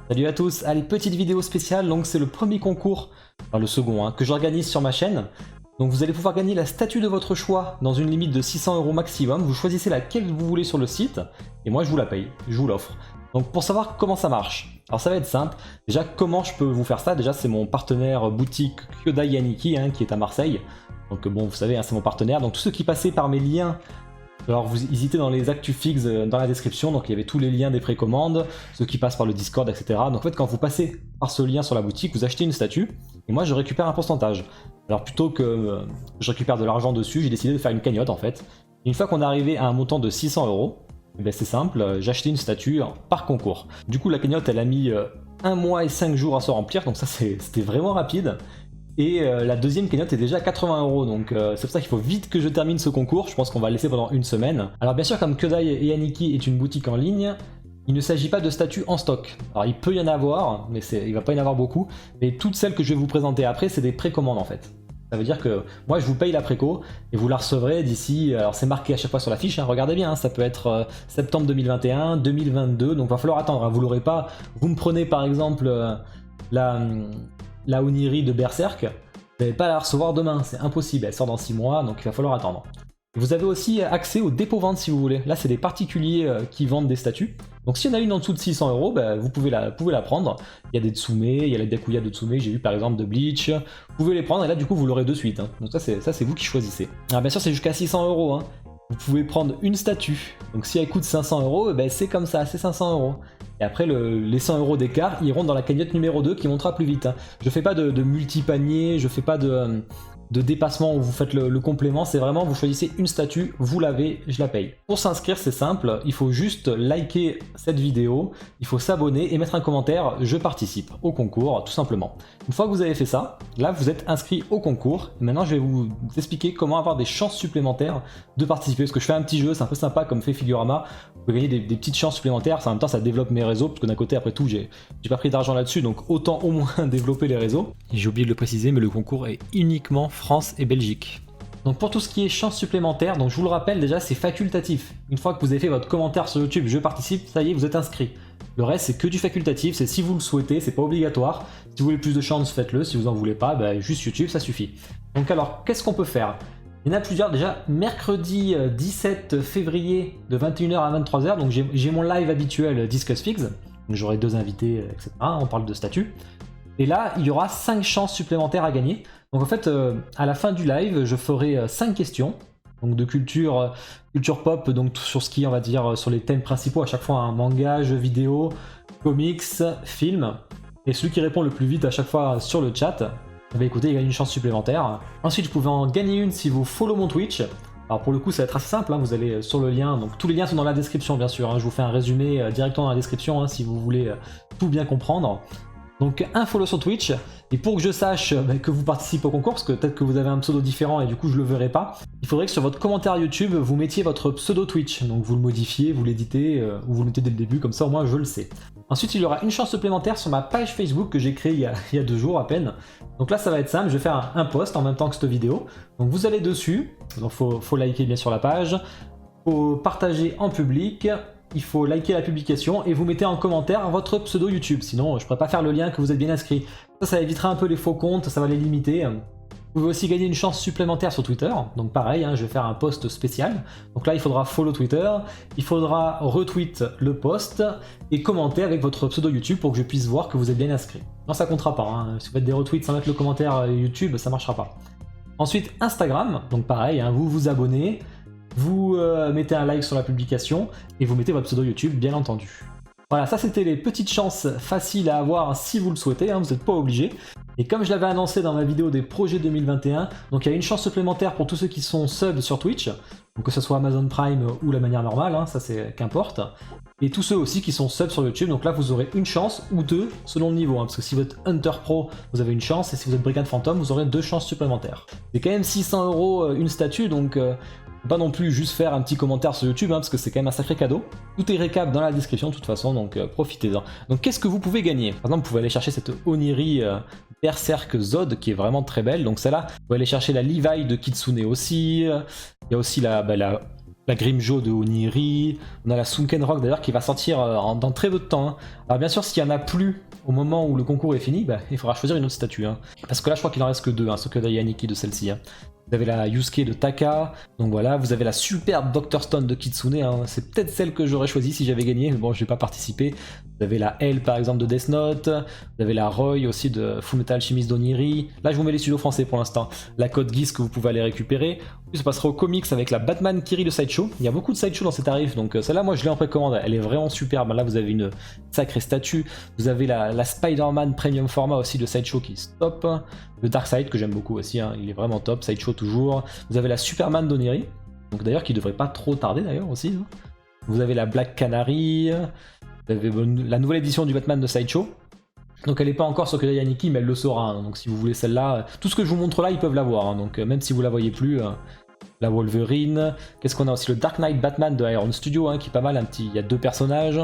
Salut à tous, allez, petite vidéo spéciale, donc c'est le premier concours, enfin le second, que j'organise sur ma chaîne. Donc vous allez pouvoir gagner la statue de votre choix dans une limite de 600 € maximum. Vous choisissez laquelle vous voulez sur le site, et moi je vous la paye, je vous l'offre. Donc pour savoir comment ça marche, alors ça va être simple. Déjà comment je peux vous faire ça? Déjà c'est mon partenaire boutique Kyodai Yaniki qui est à Marseille. Donc bon, vous savez, c'est mon partenaire, donc tous ceux qui passaient par mes liens. Alors vous hésitez dans les actus fixes dans la description, donc il y avait tous les liens des précommandes, ceux qui passent par le Discord, etc. Donc en fait quand vous passez par ce lien sur la boutique, vous achetez une statue, et moi je récupère un pourcentage. Alors plutôt que je récupère de l'argent dessus, j'ai décidé de faire une cagnotte en fait. Et une fois qu'on est arrivé à un montant de 600 €, ben c'est simple, j'ai acheté une statue par concours. Du coup la cagnotte elle a mis 1 mois et 5 jours à se remplir, donc ça c'était vraiment rapide. Et la deuxième cagnotte est déjà à 80 €, donc c'est pour ça qu'il faut vite que je termine ce concours. Je pense qu'on va le laisser pendant une semaine. Alors bien sûr, comme Kyodai Yaniki est une boutique en ligne, il ne s'agit pas de statues en stock. Alors il peut y en avoir, mais il va pas y en avoir beaucoup. Mais toutes celles que je vais vous présenter après, c'est des précommandes en fait. Ça veut dire que moi je vous paye la préco et vous la recevrez d'ici, alors c'est marqué à chaque fois sur la fiche, regardez bien, ça peut être septembre 2021, 2022, donc va falloir attendre, vous l'aurez pas. Vous me prenez par exemple la Oniri de Berserk, vous n'allez pas la recevoir demain, c'est impossible, elle sort dans 6 mois, donc il va falloir attendre. Vous avez aussi accès au dépôt-vente si vous voulez. Là, c'est des particuliers qui vendent des statues. Donc s'il y en a une en dessous de 600 €, vous pouvez la prendre. Il y a des Tsume, il y a les Dakuya de Tsume, j'ai eu par exemple de Bleach. Vous pouvez les prendre et là, du coup, vous l'aurez de suite. Donc ça, c'est vous qui choisissez. Alors bien sûr, c'est jusqu'à 600 €. Vous pouvez prendre une statue. Donc si elle coûte 500 €, c'est comme ça, c'est 500 €. Et après, les 100 € d'écart iront dans la cagnotte numéro 2 qui montera plus vite. Je fais pas de multi-panier, je fais pas de dépassement où vous faites le complément, c'est vraiment vous choisissez une statue, vous l'avez, je la paye. Pour s'inscrire, c'est simple, il faut juste liker cette vidéo, il faut s'abonner et mettre un commentaire, je participe au concours, tout simplement. Une fois que vous avez fait ça, là vous êtes inscrit au concours, et maintenant je vais vous expliquer comment avoir des chances supplémentaires de participer, parce que je fais un petit jeu, c'est un peu sympa comme fait Figurama, vous pouvez gagner des petites chances supplémentaires, en même temps ça développe mes réseaux, parce que d'un côté après tout j'ai pas pris d'argent là-dessus, donc autant au moins développer les réseaux. Et j'ai oublié de le préciser, mais le concours est uniquement France et Belgique. Donc pour tout ce qui est chances supplémentaires, donc je vous le rappelle déjà c'est facultatif. Une fois que vous avez fait votre commentaire sur YouTube, je participe, ça y est, vous êtes inscrit. Le reste c'est que du facultatif, c'est si vous le souhaitez, c'est pas obligatoire. Si vous voulez plus de chances, faites-le, si vous en voulez pas, juste YouTube, ça suffit. Donc alors, qu'est-ce qu'on peut faire? Il y en a plusieurs déjà, mercredi 17 février de 21 h à 23 h, donc j'ai mon live habituel Discuss Figs, j'aurai 2 invités, etc. On parle de statut. Et là, il y aura 5 chances supplémentaires à gagner. Donc en fait, à la fin du live, je ferai 5 questions, donc de culture pop, donc sur ce qui est, on va dire, sur les thèmes principaux à chaque fois, manga, jeux vidéo, comics, films. Et celui qui répond le plus vite à chaque fois sur le chat, écoutez, il gagne une chance supplémentaire. Ensuite, vous pouvez en gagner une si vous follow mon Twitch. Alors pour le coup, ça va être assez simple, vous allez sur le lien, donc tous les liens sont dans la description bien sûr, je vous fais un résumé directement dans la description si vous voulez tout bien comprendre. Donc un follow sur Twitch, et pour que je sache que vous participez au concours, parce que peut-être que vous avez un pseudo différent et du coup je le verrai pas, il faudrait que sur votre commentaire YouTube, vous mettiez votre pseudo Twitch, donc vous le modifiez, vous l'éditez, ou vous le mettez dès le début, comme ça au moins je le sais. Ensuite il y aura une chance supplémentaire sur ma page Facebook que j'ai créée il y a 2 jours à peine. Donc là ça va être simple, je vais faire un post en même temps que cette vidéo, donc vous allez dessus, donc faut liker bien sûr la page, faut partager en public, il faut liker la publication et vous mettez en commentaire votre pseudo YouTube, sinon je ne pourrais pas faire le lien que vous êtes bien inscrit. Ça évitera un peu les faux comptes, ça va les limiter. Vous pouvez aussi gagner une chance supplémentaire sur Twitter, donc pareil, je vais faire un post spécial. Donc là il faudra follow Twitter, il faudra retweet le post et commenter avec votre pseudo YouTube pour que je puisse voir que vous êtes bien inscrit. Non, ça comptera pas, si vous faites des retweets sans mettre le commentaire YouTube, ça marchera pas. Ensuite Instagram, donc pareil, vous vous abonnez, vous mettez un like sur la publication et vous mettez votre pseudo YouTube bien entendu. Voilà, ça c'était les petites chances faciles à avoir si vous le souhaitez, vous n'êtes pas obligé. Et comme je l'avais annoncé dans ma vidéo des projets 2021, donc il y a une chance supplémentaire pour tous ceux qui sont subs sur Twitch, donc que ce soit Amazon Prime ou la manière normale, ça c'est qu'importe. Et tous ceux aussi qui sont subs sur YouTube, donc là vous aurez une chance ou 2 selon le niveau, parce que si vous êtes Hunter Pro, vous avez une chance, et si vous êtes Brigand Phantom, vous aurez 2 chances supplémentaires. C'est quand même 600 € une statue, donc pas non plus juste faire un petit commentaire sur YouTube, parce que c'est quand même un sacré cadeau. Tout est récap dans la description de toute façon, donc profitez-en. Donc qu'est-ce que vous pouvez gagner? Par exemple, vous pouvez aller chercher cette Oniri Berserk Zod qui est vraiment très belle, donc celle-là. Vous pouvez aller chercher la Levi de Kitsune aussi. Il y a aussi la la Grimjo de Oniri, on a la Sunken Rock d'ailleurs qui va sortir dans très peu de temps. Hein. Alors bien sûr, s'il n'y en a plus au moment où le concours est fini, bah, il faudra choisir une autre statue. Hein. Parce que là, je crois qu'il en reste que 2, hein, Sokeda Yaniki de celle-ci. Hein. Vous avez la Yusuke de Taka, donc voilà, vous avez la superbe Dr Stone de Kitsune, hein. C'est peut-être celle que j'aurais choisie si j'avais gagné, mais bon, je vais pas participer. Vous avez la L par exemple de Death Note, vous avez la Roy aussi de Fullmetal Alchemist d'Oniri. Là, je vous mets les studios français pour l'instant. La Code Geass que vous pouvez aller récupérer. Puis, ça passera aux comics avec la Batman Kiri de Sideshow. Il y a beaucoup de Sideshow dans ces tarifs, donc celle-là, moi, je l'ai en précommande. Elle est vraiment superbe. Là, vous avez une sacrée statue. Vous avez la Spider-Man Premium Format aussi de Sideshow qui est top. Le Darkseid que j'aime beaucoup aussi, hein. Il est vraiment top. Sideshow toujours. Vous avez la Superman d'Oniri, donc d'ailleurs qui devrait pas trop tarder d'ailleurs aussi. Hein. Vous avez la Black Canary. Vous avez la nouvelle édition du Batman de Sideshow. Donc elle n'est pas encore sur Sokeda Yaniki, mais elle le sera. Hein. Donc si vous voulez celle-là, tout ce que je vous montre là, ils peuvent l'avoir. Hein. Donc même si vous la voyez plus, la Wolverine. Qu'est-ce qu'on a aussi? Le Dark Knight Batman de Iron Studio, hein, qui est pas mal. Il y a 2 personnages.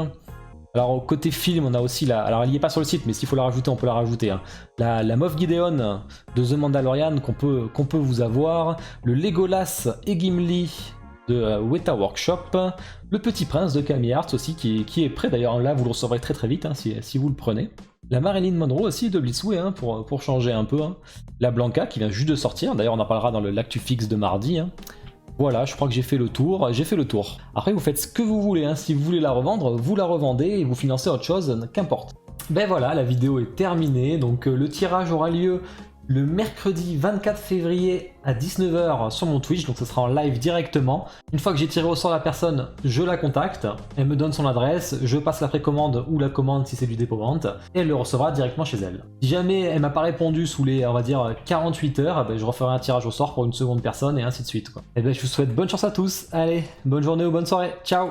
Alors côté film, on a aussi la... Alors elle n'y est pas sur le site, mais s'il faut la rajouter, on peut la rajouter. Hein. La Moff Gideon de The Mandalorian qu'on peut vous avoir. Le Legolas et Gimli de Weta Workshop. Le Petit Prince de Camille Arts aussi, qui est prêt. D'ailleurs là, vous le recevrez très très vite hein, si vous le prenez. La Marilyn Monroe aussi de Blitzway, hein, pour changer un peu. Hein. La Blanca qui vient juste de sortir. D'ailleurs, on en parlera dans le l'actu fixe de mardi. Hein. Voilà, je crois que j'ai fait le tour. Après, vous faites ce que vous voulez. Hein. Si vous voulez la revendre, vous la revendez et vous financez autre chose, qu'importe. Ben voilà, la vidéo est terminée. Donc le tirage aura lieu le mercredi 24 février à 19 h sur mon Twitch, donc ce sera en live directement. Une fois que j'ai tiré au sort la personne, je la contacte, elle me donne son adresse, je passe la précommande ou la commande si c'est du dépôt-vente, et elle le recevra directement chez elle. Si jamais elle m'a pas répondu sous les, on va dire, 48 heures, ben je referai un tirage au sort pour une seconde personne et ainsi de suite. Quoi. Et ben je vous souhaite bonne chance à tous, allez, bonne journée ou bonne soirée, ciao!